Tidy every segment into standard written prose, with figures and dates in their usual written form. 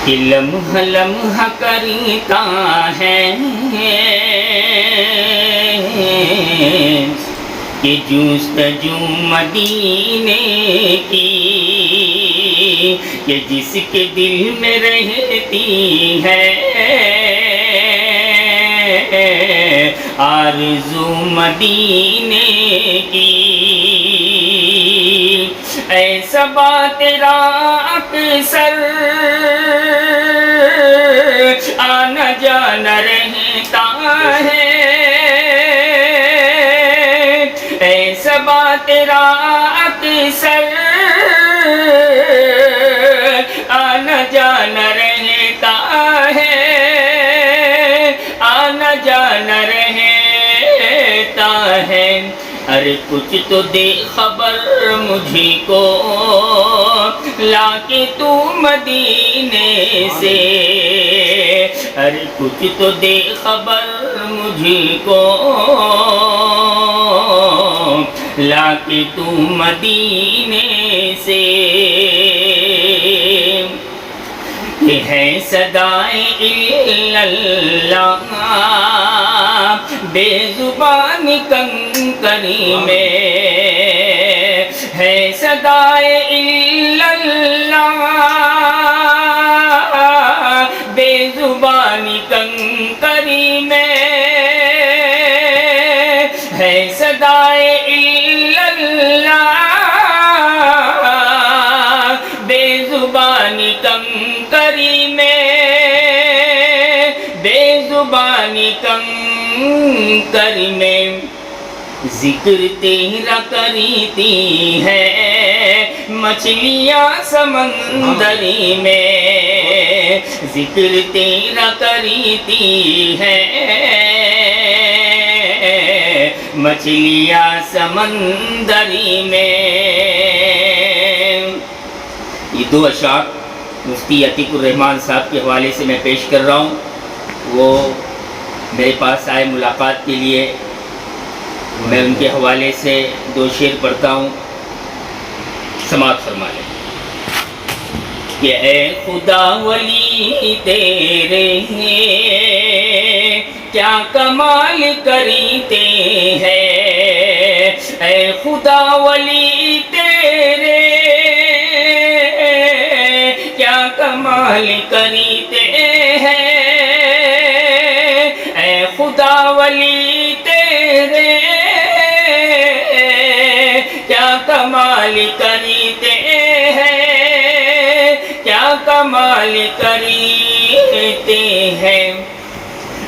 کہ لمحہ لمحہ کرتا ہے کہ جستجو مدینے کی، کہ جس کے دل میں رہتی ہے آرزو مدینے کی۔ ایسا بات تیرا اکثر آنا جانا رہتا ہے، ایسا بات تیرا اکثر آنا جانا رہتا ہے، آنا جانا رہتا ہے۔ ارے کچھ تو دے خبر مجھے کو لا کے تو مدینے سے، ارے کچھ تو دے خبر مجھے کو لا کے تو مدینے سے۔ یہ ہے صدائے الا اللہ بے زبان کنکری میں، ہے صدائے الا اللہ بے زبان کنکری میں، ہے صدائے الا اللہ بے زبان کنکری میں، بے زبان کنکری میں۔ ذکر تیرا کریتی ہے مچھلیاں سمندری میں، ذکر تیرا کریتی ہے مچھلیاں سمندری میں۔ یہ دو اشعار مفتی عتیق الرحمان صاحب کے حوالے سے میں پیش کر رہا ہوں۔ وہ میرے پاس آئے ملاقات کے لیے، میں ان کے حوالے سے دو شعر پڑھتا ہوں، سماعت فرما لیں۔ کہ اے خدا ولی تیرے کیا کمال کریتے ہیں، اے خدا ولی تیرے کیا کمال کریتے ہیں، اے خدا ولی تیرے کیا کمال کریتے ہیں، کیا کمال کریتے ہیں۔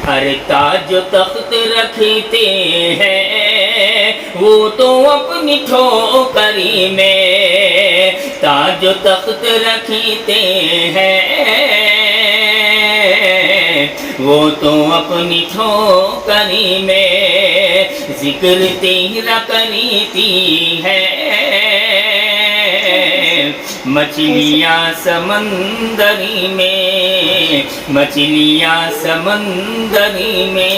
ہر تاج و تخت رکھتے ہیں وہ تو اپنی ٹھوکری میں، تاج و تخت رکھتے ہیں وہ تو اپنی ٹھوکری میں، ذکر تیرا کریتی ہے مچھلیاں سمندری میں، مچھلیاں سمندری میں۔